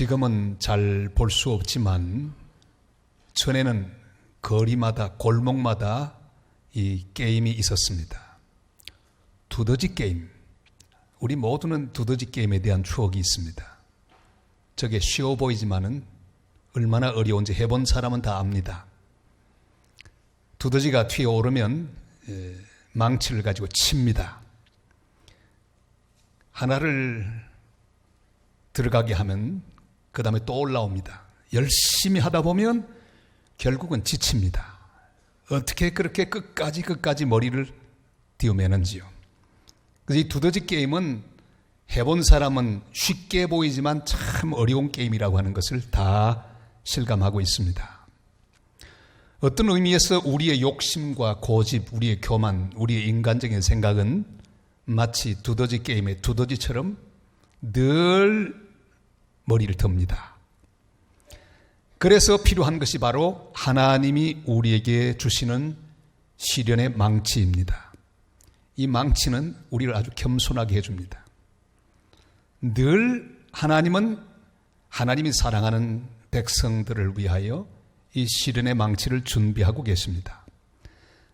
지금은 잘 볼 수 없지만 전에는 거리마다 골목마다 이 게임이 있었습니다. 두더지 게임. 우리 모두는 두더지 게임에 대한 추억이 있습니다. 저게 쉬워 보이지만은 얼마나 어려운지 해본 사람은 다 압니다. 두더지가 튀어오르면 망치를 가지고 칩니다. 하나를 들어가게 하면 그 다음에 또 올라옵니다. 열심히 하다 보면 결국은 지칩니다. 어떻게 그렇게 끝까지 머리를 띄우매는지요. 그래서 이 두더지 게임은 해본 사람은 쉽게 보이지만 참 어려운 게임이라고 하는 것을 다 실감하고 있습니다. 어떤 의미에서 우리의 욕심과 고집, 우리의 교만, 우리의 인간적인 생각은 마치 두더지 게임의 두더지처럼 늘 머리를 듭니다. 그래서 필요한 것이 바로 하나님이 우리에게 주시는 시련의 망치입니다. 이 망치는 우리를 아주 겸손하게 해줍니다. 늘 하나님이 사랑하는 백성들을 위하여 이 시련의 망치를 준비하고 계십니다.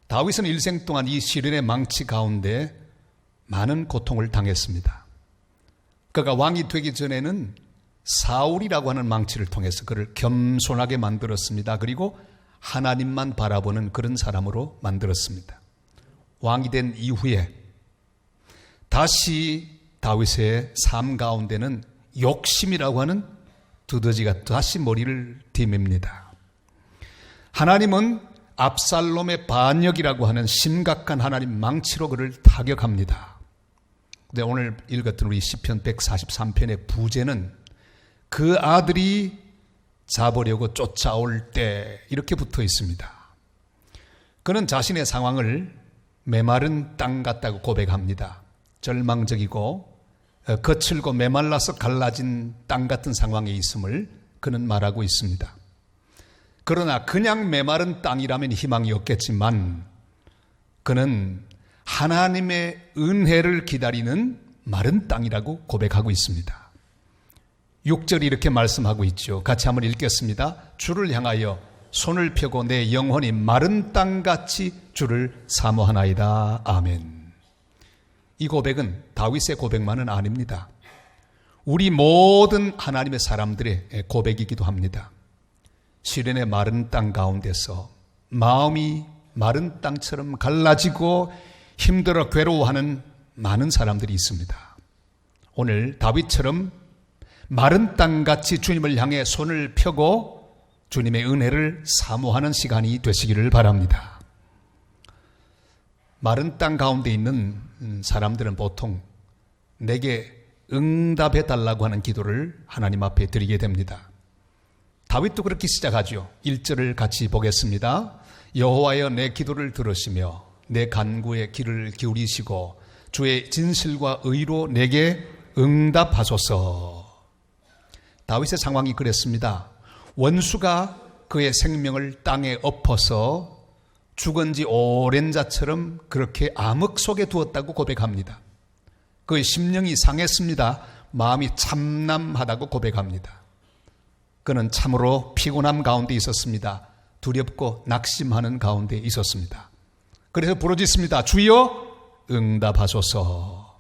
다윗은 일생 동안 이 시련의 망치 가운데 많은 고통을 당했습니다. 그가 왕이 되기 전에는 사울이라고 하는 망치를 통해서 그를 겸손하게 만들었습니다. 그리고 하나님만 바라보는 그런 사람으로 만들었습니다. 왕이 된 이후에 다시 다윗의 삶 가운데는 욕심이라고 하는 두더지가 다시 머리를 디밉니다. 하나님은 압살롬의 반역이라고 하는 심각한 하나님 망치로 그를 타격합니다. 근데 오늘 읽었던 우리 시편 143편의 부제는 그 아들이 잡으려고 쫓아올 때 이렇게 붙어 있습니다. 그는 자신의 상황을 메마른 땅 같다고 고백합니다. 절망적이고 거칠고 메말라서 갈라진 땅 같은 상황에 있음을 그는 말하고 있습니다. 그러나 그냥 메마른 땅이라면 희망이 없겠지만 그는 하나님의 은혜를 기다리는 마른 땅이라고 고백하고 있습니다. 6절이 이렇게 말씀하고 있죠. 같이 한번 읽겠습니다. 주를 향하여 손을 펴고 내 영혼이 마른 땅같이 주를 사모하나이다. 아멘. 이 고백은 다윗의 고백만은 아닙니다. 우리 모든 하나님의 사람들의 고백이기도 합니다. 시련의 마른 땅 가운데서 마음이 마른 땅처럼 갈라지고 힘들어 괴로워하는 많은 사람들이 있습니다. 오늘 다윗처럼 마른 땅같이 주님을 향해 손을 펴고 주님의 은혜를 사모하는 시간이 되시기를 바랍니다. 마른 땅 가운데 있는 사람들은 보통 내게 응답해 달라고 하는 기도를 하나님 앞에 드리게 됩니다. 다윗도 그렇게 시작하죠. 1절을 같이 보겠습니다. 여호와여 내 기도를 들으시며 내 간구에 귀를 기울이시고 주의 진실과 의로 내게 응답하소서. 다윗의 상황이 그랬습니다. 원수가 그의 생명을 땅에 엎어서 죽은 지 오랜 자처럼 그렇게 암흑 속에 두었다고 고백합니다. 그의 심령이 상했습니다. 마음이 참남하다고 고백합니다. 그는 참으로 피곤함 가운데 있었습니다. 두렵고 낙심하는 가운데 있었습니다. 그래서 부르짖습니다. 주여 응답하소서.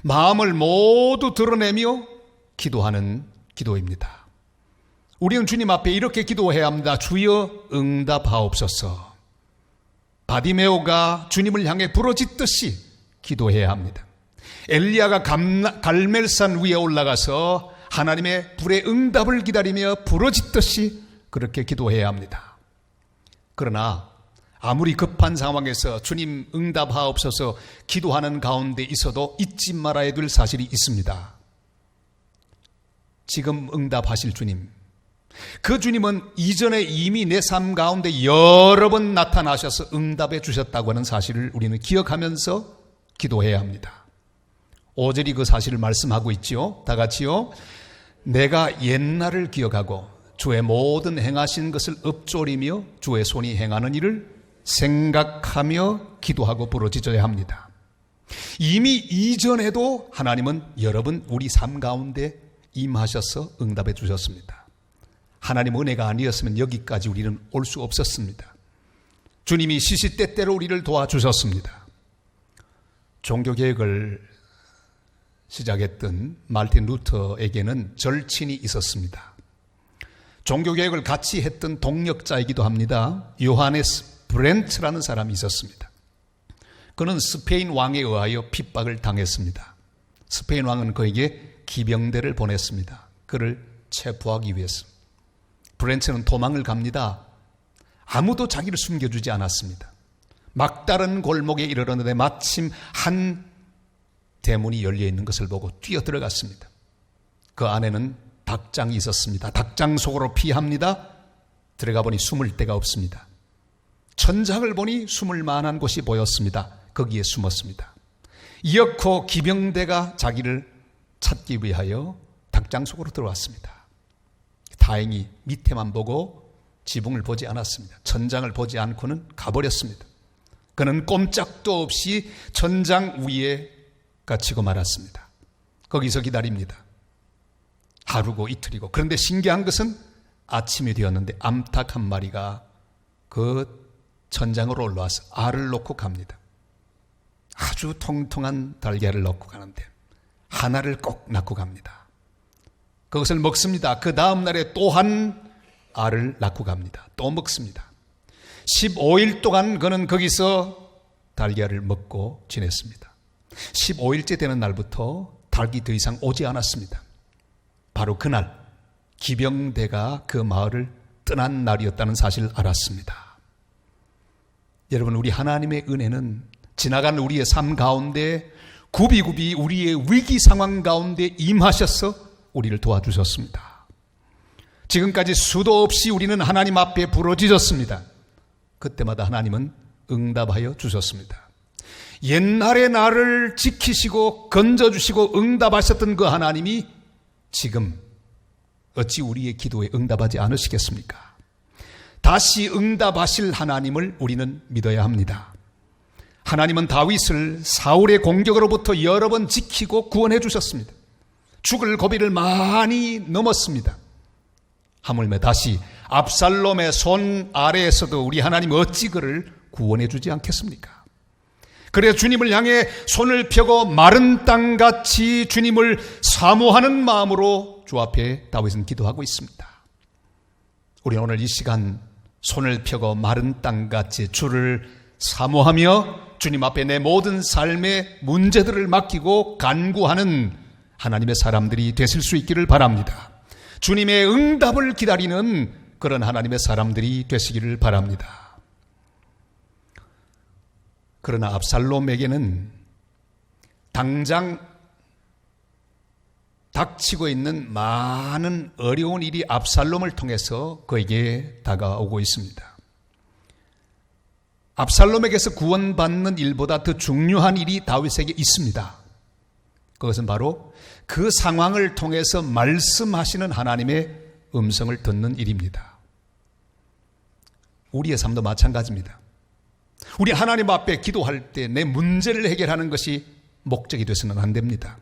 마음을 모두 드러내며 기도하는 기도입니다. 우리는 주님 앞에 이렇게 기도해야 합니다. 주여 응답하옵소서. 바디메오가 주님을 향해 부르짖듯이 기도해야 합니다. 엘리야가 갈멜산 위에 올라가서 하나님의 불의 응답을 기다리며 부르짖듯이 그렇게 기도해야 합니다. 그러나 아무리 급한 상황에서 주님 응답하옵소서 기도하는 가운데 있어도 잊지 말아야 될 사실이 있습니다. 지금 응답하실 주님, 그 주님은 이전에 이미 내 삶 가운데 여러 번 나타나셔서 응답해 주셨다고 하는 사실을 우리는 기억하면서 기도해야 합니다. 5절이 그 사실을 말씀하고 있죠. 다 같이요. 내가 옛날을 기억하고 주의 모든 행하신 것을 읊조리며 주의 손이 행하는 일을 생각하며 기도하고 부르짖어야 합니다. 이미 이전에도 하나님은 여러분 우리 삶 가운데 임하셔서 응답해 주셨습니다. 하나님 은혜가 아니었으면 여기까지 우리는 올 수 없었습니다. 주님이 시시때때로 우리를 도와주셨습니다. 종교개혁을 시작했던 마르틴 루터에게는 절친이 있었습니다. 종교개혁을 같이 했던 동력자이기도 합니다. 요하네스 브렌트라는 사람이 있었습니다. 그는 스페인 왕에 의하여 핍박을 당했습니다. 스페인 왕은 그에게 기병대를 보냈습니다. 그를 체포하기 위해서. 브렌트는 도망을 갑니다. 아무도 자기를 숨겨주지 않았습니다. 막다른 골목에 이르렀는데 마침 한 대문이 열려있는 것을 보고 뛰어들어갔습니다. 그 안에는 닭장이 있었습니다. 닭장 속으로 피합니다. 들어가 보니 숨을 데가 없습니다. 천장을 보니 숨을 만한 곳이 보였습니다. 거기에 숨었습니다. 이어코 기병대가 자기를 찾기 위하여 닭장 속으로 들어왔습니다. 다행히 밑에만 보고 지붕을 보지 않았습니다. 천장을 보지 않고는 가버렸습니다. 그는 꼼짝도 없이 천장 위에 갇히고 말았습니다. 거기서 기다립니다. 하루고 이틀이고. 그런데 신기한 것은 아침이 되었는데 암탉 한 마리가 그 천장으로 올라와서 알을 놓고 갑니다. 아주 통통한 달걀을 넣고 가는데 하나를 꼭 낳고 갑니다. 그것을 먹습니다. 그 다음 날에 또 한 알을 낳고 갑니다. 또 먹습니다. 15일 동안 그는 거기서 달걀을 먹고 지냈습니다. 15일째 되는 날부터 닭이 더 이상 오지 않았습니다. 바로 그날 기병대가 그 마을을 떠난 날이었다는 사실을 알았습니다. 여러분, 우리 하나님의 은혜는 지나간 우리의 삶 가운데 굽이굽이 우리의 위기 상황 가운데 임하셔서 우리를 도와주셨습니다. 지금까지 수도 없이 우리는 하나님 앞에 부르짖었습니다. 그때마다 하나님은 응답하여 주셨습니다. 옛날에 나를 지키시고 건져주시고 응답하셨던 그 하나님이 지금 어찌 우리의 기도에 응답하지 않으시겠습니까? 다시 응답하실 하나님을 우리는 믿어야 합니다. 하나님은 다윗을 사울의 공격으로부터 여러 번 지키고 구원해 주셨습니다. 죽을 고비를 많이 넘었습니다. 하물며 다시 압살롬의 손 아래에서도 우리 하나님 어찌 그를 구원해 주지 않겠습니까? 그래서 주님을 향해 손을 펴고 마른 땅같이 주님을 사모하는 마음으로 주 앞에 다윗은 기도하고 있습니다. 우리 오늘 이 시간 손을 펴고 마른 땅같이 주를 사모하며 주님 앞에 내 모든 삶의 문제들을 맡기고 간구하는 하나님의 사람들이 되실 수 있기를 바랍니다. 주님의 응답을 기다리는 그런 하나님의 사람들이 되시기를 바랍니다. 그러나 압살롬에게는 당장 닥치고 있는 많은 어려운 일이 압살롬을 통해서 그에게 다가오고 있습니다. 압살롬에게서 구원받는 일보다 더 중요한 일이 다윗에게 있습니다. 그것은 바로 그 상황을 통해서 말씀하시는 하나님의 음성을 듣는 일입니다. 우리의 삶도 마찬가지입니다. 우리 하나님 앞에 기도할 때 내 문제를 해결하는 것이 목적이 되어서는 안 됩니다.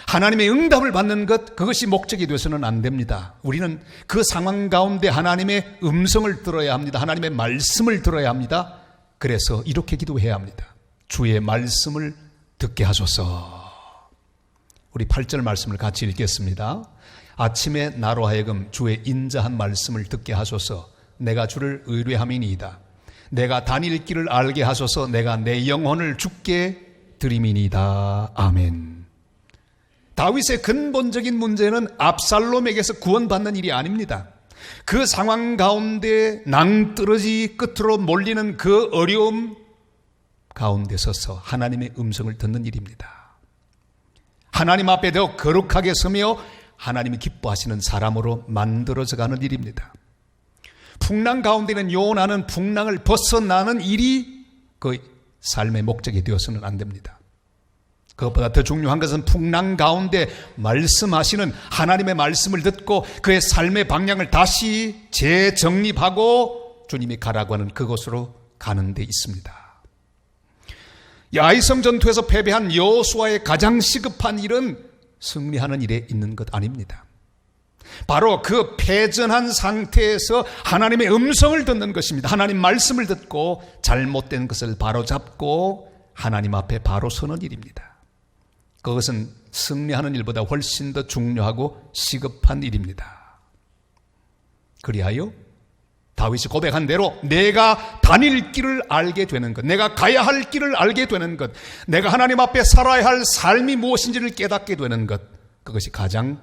하나님의 응답을 받는 것, 그것이 목적이 되어서는 안 됩니다. 우리는 그 상황 가운데 하나님의 음성을 들어야 합니다. 하나님의 말씀을 들어야 합니다. 그래서 이렇게 기도해야 합니다. 주의 말씀을 듣게 하소서. 우리 8절 말씀을 같이 읽겠습니다. 아침에 나로 하여금 주의 인자한 말씀을 듣게 하소서. 내가 주를 의뢰함이니이다. 내가 다닐 길을 알게 하소서. 내가 내 영혼을 주께 드림이니이다. 아멘. 다윗의 근본적인 문제는 압살롬에게서 구원받는 일이 아닙니다. 그 상황 가운데 낭떠러지 끝으로 몰리는 그 어려움 가운데 서서 하나님의 음성을 듣는 일입니다. 하나님 앞에 더 거룩하게 서며 하나님이 기뻐하시는 사람으로 만들어져 가는 일입니다. 풍랑 가운데는 요나는 풍랑을 벗어나는 일이 그 삶의 목적이 되어서는 안 됩니다. 그것보다 더 중요한 것은 풍랑 가운데 말씀하시는 하나님의 말씀을 듣고 그의 삶의 방향을 다시 재정립하고 주님이 가라고 하는 그곳으로 가는 데 있습니다. 아이성 전투에서 패배한 여호수아의 가장 시급한 일은 승리하는 일에 있는 것 아닙니다. 바로 그 패전한 상태에서 하나님의 음성을 듣는 것입니다. 하나님 말씀을 듣고 잘못된 것을 바로잡고 하나님 앞에 바로 서는 일입니다. 그것은 승리하는 일보다 훨씬 더 중요하고 시급한 일입니다. 그리하여 다윗이 고백한 대로 내가 다닐 길을 알게 되는 것, 내가 가야 할 길을 알게 되는 것, 내가 하나님 앞에 살아야 할 삶이 무엇인지를 깨닫게 되는 것, 그것이 가장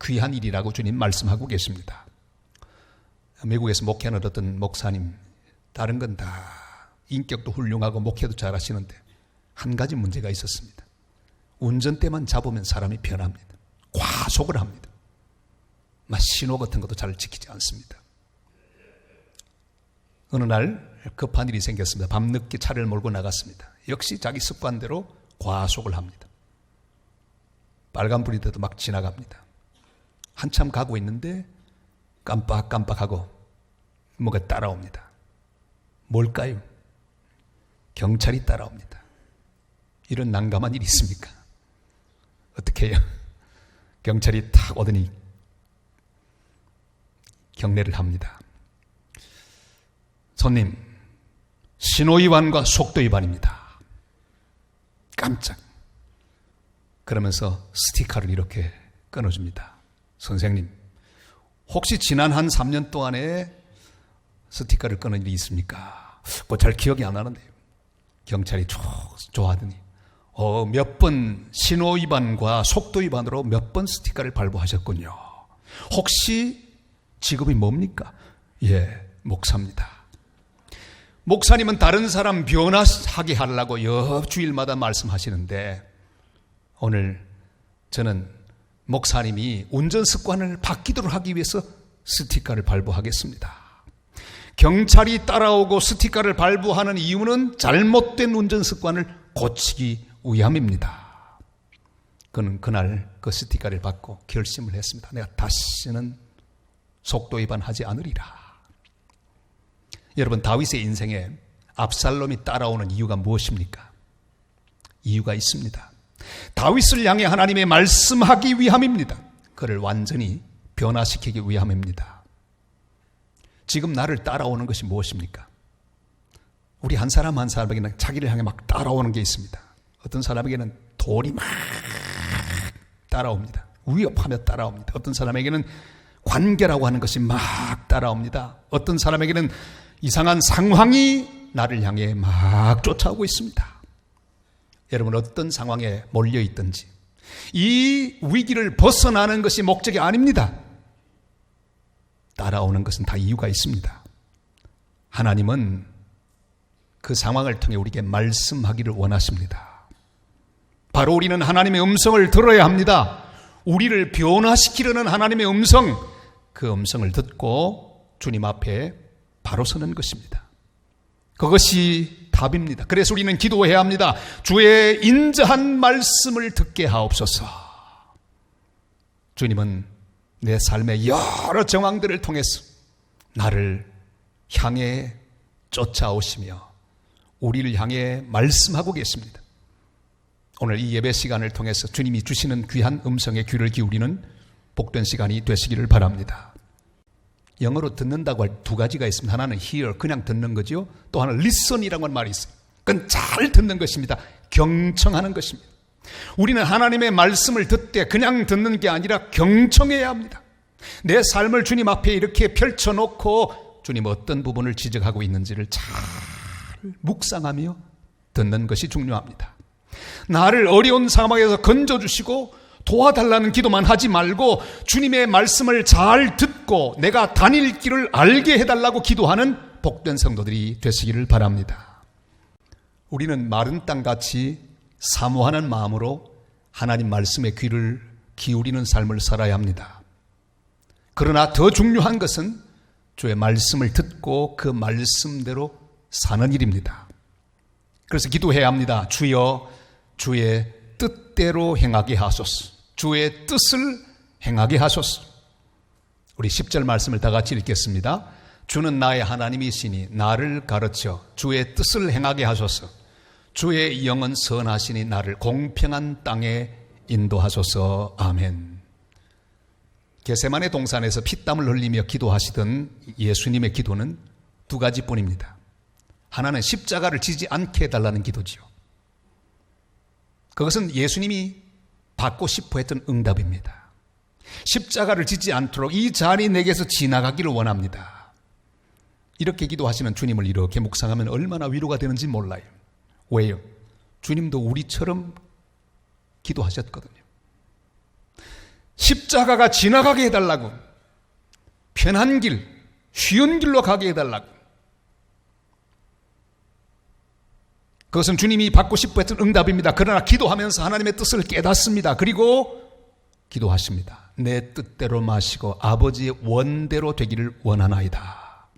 귀한 일이라고 주님 말씀하고 계십니다. 미국에서 목회하는 어떤 목사님, 다른 건 다 인격도 훌륭하고 목회도 잘하시는데 한 가지 문제가 있었습니다. 운전대만 잡으면 사람이 변합니다. 과속을 합니다. 신호 같은 것도 잘 지키지 않습니다. 어느 날 급한 일이 생겼습니다. 밤늦게 차를 몰고 나갔습니다. 역시 자기 습관대로 과속을 합니다. 빨간불이 돼도 막 지나갑니다. 한참 가고 있는데 깜빡깜빡하고 뭐가 따라옵니다. 뭘까요? 경찰이 따라옵니다. 이런 난감한 일이 있습니까? 어떻게 해요? 경찰이 탁 오더니 경례를 합니다. 손님, 신호위반과 속도위반입니다. 깜짝. 그러면서 스티커를 이렇게 끊어줍니다. 선생님, 혹시 지난 한 3년 동안에 스티커를 끊은 일이 있습니까? 잘 기억이 안 나는데요. 경찰이 좋아하더니 몇 번 신호위반과 속도위반으로 몇 번 스티커를 발부하셨군요. 혹시 직업이 뭡니까? 예, 목사입니다. 목사님은 다른 사람 변화하게 하려고 여 주일마다 말씀하시는데 오늘 저는 목사님이 운전 습관을 바뀌도록 하기 위해서 스티커를 발부하겠습니다. 경찰이 따라오고 스티커를 발부하는 이유는 잘못된 운전 습관을 고치기 위함입니다. 그는 그날 그 스티커를 받고 결심을 했습니다. 내가 다시는 속도 위반하지 않으리라. 여러분, 다윗의 인생에 압살롬이 따라오는 이유가 무엇입니까? 이유가 있습니다. 다윗을 향해 하나님의 말씀하기 위함입니다. 그를 완전히 변화시키기 위함입니다. 지금 나를 따라오는 것이 무엇입니까? 우리 한 사람 한 사람에게는 자기를 향해 막 따라오는 게 있습니다. 어떤 사람에게는 돌이 막 따라옵니다. 위협하며 따라옵니다. 어떤 사람에게는 관계라고 하는 것이 막 따라옵니다. 어떤 사람에게는 이상한 상황이 나를 향해 막 쫓아오고 있습니다. 여러분, 어떤 상황에 몰려 있든지 이 위기를 벗어나는 것이 목적이 아닙니다. 따라오는 것은 다 이유가 있습니다. 하나님은 그 상황을 통해 우리에게 말씀하기를 원하십니다. 바로 우리는 하나님의 음성을 들어야 합니다. 우리를 변화시키려는 하나님의 음성, 그 음성을 듣고 주님 앞에 바로 서는 것입니다. 그것이 답입니다. 그래서 우리는 기도해야 합니다. 주의 인자한 말씀을 듣게 하옵소서. 주님은 내 삶의 여러 정황들을 통해서 나를 향해 쫓아오시며 우리를 향해 말씀하고 계십니다. 오늘 이 예배 시간을 통해서 주님이 주시는 귀한 음성에 귀를 기울이는 복된 시간이 되시기를 바랍니다. 영어로 듣는다고 할 두 가지가 있습니다. 하나는 hear, 그냥 듣는 거죠. 또 하나는 listen이라는 건 말이 있어요. 그건 잘 듣는 것입니다. 경청하는 것입니다. 우리는 하나님의 말씀을 듣되 그냥 듣는 게 아니라 경청해야 합니다. 내 삶을 주님 앞에 이렇게 펼쳐놓고 주님 어떤 부분을 지적하고 있는지를 잘 묵상하며 듣는 것이 중요합니다. 나를 어려운 상황에서 건져주시고 도와달라는 기도만 하지 말고 주님의 말씀을 잘 듣고 내가 다닐 길을 알게 해달라고 기도하는 복된 성도들이 되시기를 바랍니다. 우리는 마른 땅같이 사모하는 마음으로 하나님 말씀에 귀를 기울이는 삶을 살아야 합니다. 그러나 더 중요한 것은 주의 말씀을 듣고 그 말씀대로 사는 일입니다. 그래서 기도해야 합니다. 주여, 주의 뜻대로 행하게 하소서. 주의 뜻을 행하게 하소서. 우리 10절 말씀을 다 같이 읽겠습니다. 주는 나의 하나님이시니 나를 가르쳐 주의 뜻을 행하게 하소서. 주의 영은 선하시니 나를 공평한 땅에 인도하소서. 아멘. 겟세마네 동산에서 피땀을 흘리며 기도하시던 예수님의 기도는 두 가지뿐입니다. 하나는 십자가를 지지 않게 해달라는 기도지요. 그것은 예수님이 받고 싶어 했던 응답입니다. 십자가를 지지 않도록 이 잔이 내게서 지나가기를 원합니다. 이렇게 기도하시는 주님을 이렇게 묵상하면 얼마나 위로가 되는지 몰라요. 왜요? 주님도 우리처럼 기도하셨거든요. 십자가가 지나가게 해달라고, 편한 길, 쉬운 길로 가게 해달라고. 그것은 주님이 받고 싶어 했던 응답입니다. 그러나 기도하면서 하나님의 뜻을 깨닫습니다. 그리고 기도하십니다. 내 뜻대로 마시고 아버지의 원대로 되기를 원하나이다.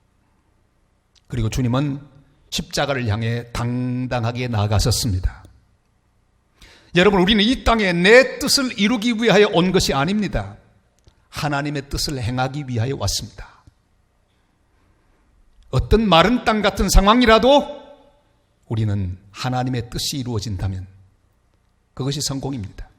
그리고 주님은 십자가를 향해 당당하게 나아가셨습니다. 여러분, 우리는 이 땅에 내 뜻을 이루기 위하여 온 것이 아닙니다. 하나님의 뜻을 행하기 위하여 왔습니다. 어떤 마른 땅 같은 상황이라도 우리는 하나님의 뜻이 이루어진다면 그것이 성공입니다.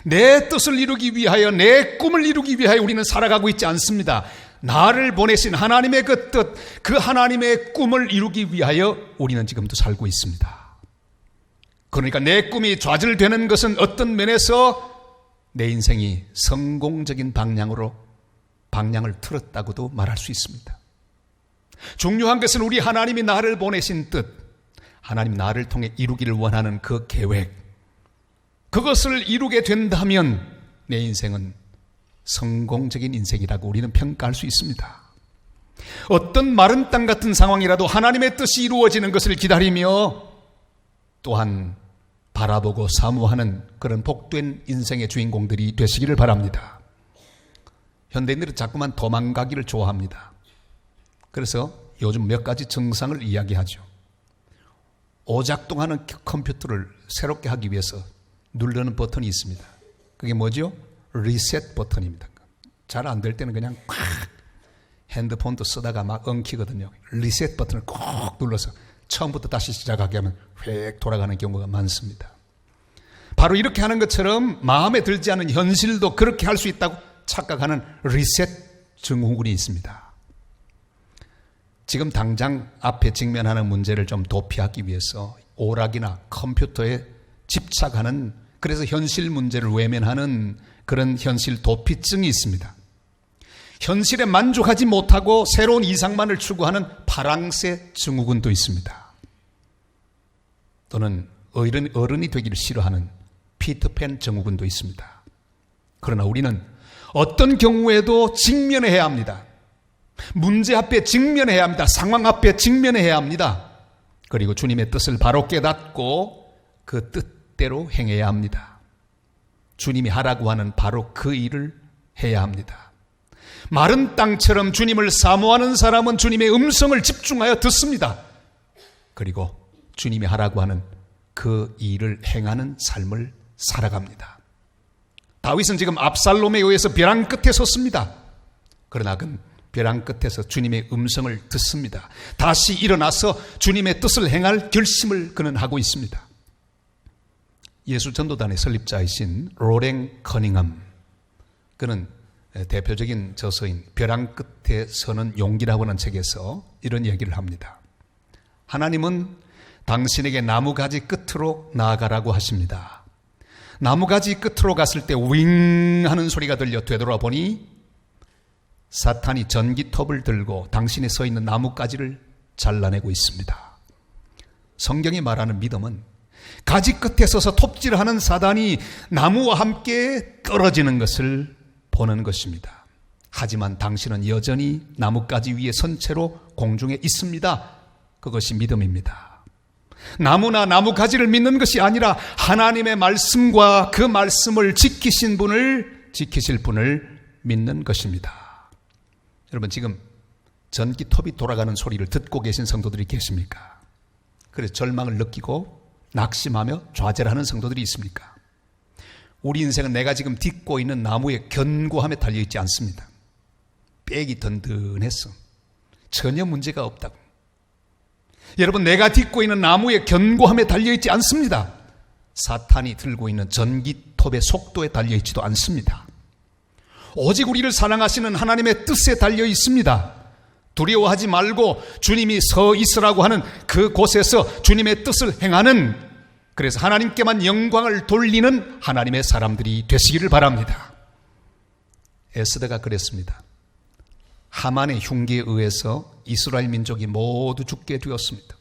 내 뜻을 이루기 위하여, 내 꿈을 이루기 위하여 우리는 살아가고 있지 않습니다. 나를 보내신 하나님의 그 뜻, 그 하나님의 꿈을 이루기 위하여 우리는 지금도 살고 있습니다. 그러니까 내 꿈이 좌절되는 것은 어떤 면에서 내 인생이 성공적인 방향을 틀었다고도 말할 수 있습니다. 중요한 것은 우리 하나님이 나를 보내신 뜻, 하나님 나를 통해 이루기를 원하는 그 계획, 그것을 이루게 된다면 내 인생은 성공적인 인생이라고 우리는 평가할 수 있습니다. 어떤 마른 땅 같은 상황이라도 하나님의 뜻이 이루어지는 것을 기다리며 또한 바라보고 사모하는 그런 복된 인생의 주인공들이 되시기를 바랍니다. 현대인들은 자꾸만 도망가기를 좋아합니다. 그래서 요즘 몇 가지 증상을 이야기하죠. 오작동하는 컴퓨터를 새롭게 하기 위해서 누르는 버튼이 있습니다. 그게 뭐죠? 리셋 버튼입니다. 잘 안 될 때는 그냥 팍 핸드폰도 쓰다가 막 엉키거든요. 리셋 버튼을 꼭 눌러서 처음부터 다시 시작하게 하면 휙 돌아가는 경우가 많습니다. 바로 이렇게 하는 것처럼 마음에 들지 않은 현실도 그렇게 할 수 있다고 착각하는 리셋 증후군이 있습니다. 지금 당장 앞에 직면하는 문제를 좀 도피하기 위해서 오락이나 컴퓨터에 집착하는, 그래서 현실 문제를 외면하는 그런 현실 도피증이 있습니다. 현실에 만족하지 못하고 새로운 이상만을 추구하는 파랑새 증후군도 있습니다. 또는 어른이 되기를 싫어하는 피터팬 증후군도 있습니다. 그러나 우리는 어떤 경우에도 직면해야 합니다. 문제 앞에 직면해야 합니다. 상황 앞에 직면해야 합니다. 그리고 주님의 뜻을 바로 깨닫고 그 뜻대로 행해야 합니다. 주님이 하라고 하는 바로 그 일을 해야 합니다. 마른 땅처럼 주님을 사모하는 사람은 주님의 음성을 집중하여 듣습니다. 그리고 주님이 하라고 하는 그 일을 행하는 삶을 살아갑니다. 다윗은 지금 압살롬에 의해서 벼랑 끝에 섰습니다. 그러나 그는 벼랑 끝에서 주님의 음성을 듣습니다. 다시 일어나서 주님의 뜻을 행할 결심을 그는 하고 있습니다. 예수 전도단의 설립자이신 로랭 커닝엄, 그는 대표적인 저서인 벼랑 끝에 서는 용기라고 하는 책에서 이런 얘기를 합니다. 하나님은 당신에게 나무가지 끝으로 나아가라고 하십니다. 나무가지 끝으로 갔을 때 윙 하는 소리가 들려 되돌아보니 사탄이 전기톱을 들고 당신이 서 있는 나뭇가지를 잘라내고 있습니다. 성경이 말하는 믿음은 가지 끝에 서서 톱질하는 사단이 나무와 함께 떨어지는 것을 보는 것입니다. 하지만 당신은 여전히 나뭇가지 위에 선 채로 공중에 있습니다. 그것이 믿음입니다. 나무나 나무가지를 믿는 것이 아니라 하나님의 말씀과 그 말씀을 지키실 분을 믿는 것입니다. 여러분, 지금 전기톱이 돌아가는 소리를 듣고 계신 성도들이 계십니까? 그래서 절망을 느끼고 낙심하며 좌절하는 성도들이 있습니까? 우리 인생은 내가 지금 딛고 있는 나무의 견고함에 달려있지 않습니다. 빽이 든든했어. 전혀 문제가 없다고. 여러분, 내가 딛고 있는 나무의 견고함에 달려있지 않습니다. 사탄이 들고 있는 전기톱의 속도에 달려 있지도 않습니다. 오직 우리를 사랑하시는 하나님의 뜻에 달려 있습니다. 두려워하지 말고 주님이 서 있으라고 하는 그곳에서 주님의 뜻을 행하는, 그래서 하나님께만 영광을 돌리는 하나님의 사람들이 되시기를 바랍니다. 에스더가 그랬습니다. 하만의 흉기에 의해서 이스라엘 민족이 모두 죽게 되었습니다.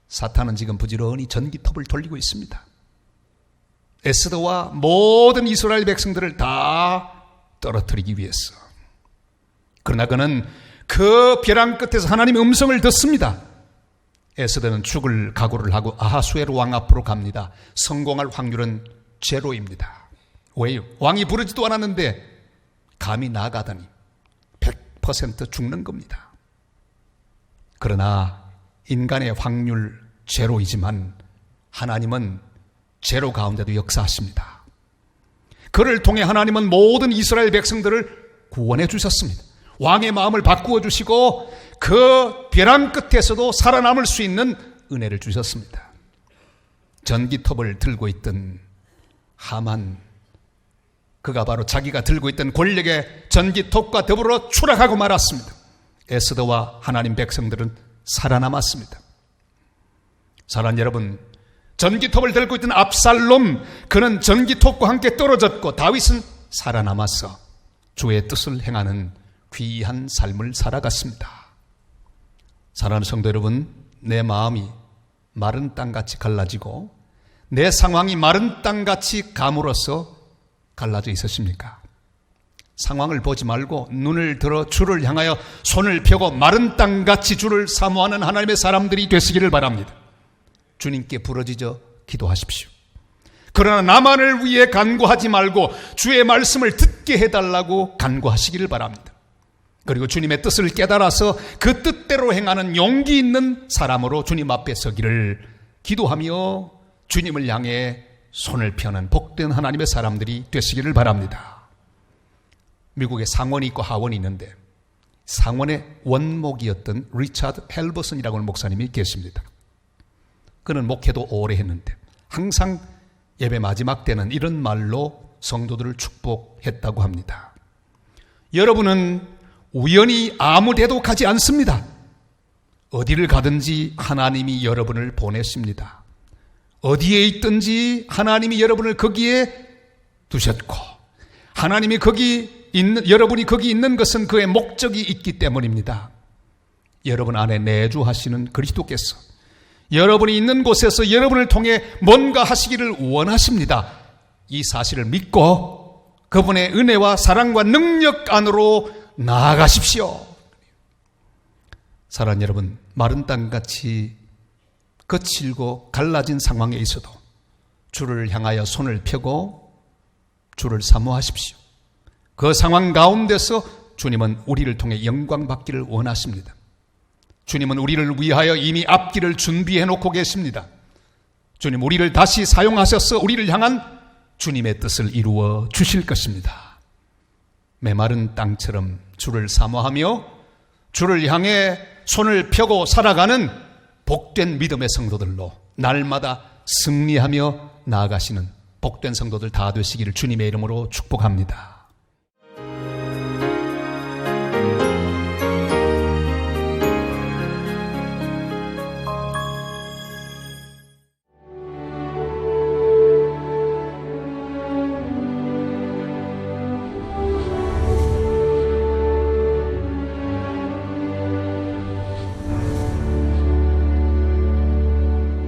사탄은 지금 부지런히 전기톱을 돌리고 있습니다. 에스더와 모든 이스라엘 백성들을 다 떨어뜨리기 위해서. 그러나 그는 그 벼랑 끝에서 하나님의 음성을 듣습니다. 에스더는 죽을 각오를 하고 아하수에로 왕 앞으로 갑니다. 성공할 확률은 제로입니다. 왜요? 왕이 부르지도 않았는데 감히 나가다니 100% 죽는 겁니다. 그러나 인간의 확률 제로이지만 하나님은 제로 가운데도 역사하십니다. 그를 통해 하나님은 모든 이스라엘 백성들을 구원해 주셨습니다. 왕의 마음을 바꾸어 주시고 그 벼랑 끝에서도 살아남을 수 있는 은혜를 주셨습니다. 전기톱을 들고 있던 하만, 그가 바로 자기가 들고 있던 권력의 전기톱과 더불어 추락하고 말았습니다. 에스더와 하나님 백성들은 살아남았습니다. 사랑하는 여러분, 전기톱을 들고 있던 압살롬, 그는 전기톱과 함께 떨어졌고 다윗은 살아남아서 주의 뜻을 행하는 귀한 삶을 살아갔습니다. 사랑하는 성도 여러분, 내 마음이 마른 땅같이 갈라지고 내 상황이 마른 땅같이 감으로써 갈라져 있으십니까? 상황을 보지 말고 눈을 들어 주를 향하여 손을 펴고 마른 땅같이 주를 사모하는 하나님의 사람들이 되시기를 바랍니다. 주님께 부르짖어 기도하십시오. 그러나 나만을 위해 간구하지 말고 주의 말씀을 듣게 해달라고 간구하시기를 바랍니다. 그리고 주님의 뜻을 깨달아서 그 뜻대로 행하는 용기 있는 사람으로 주님 앞에 서기를 기도하며 주님을 향해 손을 펴는 복된 하나님의 사람들이 되시기를 바랍니다. 미국에 상원이 있고 하원이 있는데 상원의 원목이었던 리차드 헬버슨이라고 하는 목사님이 계십니다. 그는 목회도 오래 했는데 항상 예배 마지막 때는 이런 말로 성도들을 축복했다고 합니다. 여러분은 우연히 아무 데도 가지 않습니다. 어디를 가든지 하나님이 여러분을 보내십니다. 어디에 있든지 하나님이 여러분을 거기에 두셨고 하나님이 여러분이 거기 있는 것은 그의 목적이 있기 때문입니다. 여러분 안에 내주하시는 그리스도께서 여러분이 있는 곳에서 여러분을 통해 뭔가 하시기를 원하십니다. 이 사실을 믿고 그분의 은혜와 사랑과 능력 안으로 나아가십시오. 사랑하는 여러분, 마른 땅같이 거칠고 갈라진 상황에 있어도 주를 향하여 손을 펴고 주를 사모하십시오. 그 상황 가운데서 주님은 우리를 통해 영광 받기를 원하십니다. 주님은 우리를 위하여 이미 앞길을 준비해 놓고 계십니다. 주님, 우리를 다시 사용하셔서 우리를 향한 주님의 뜻을 이루어 주실 것입니다. 메마른 땅처럼 주를 사모하며 주를 향해 손을 펴고 살아가는 복된 믿음의 성도들로 날마다 승리하며 나아가시는 복된 성도들 다 되시기를 주님의 이름으로 축복합니다.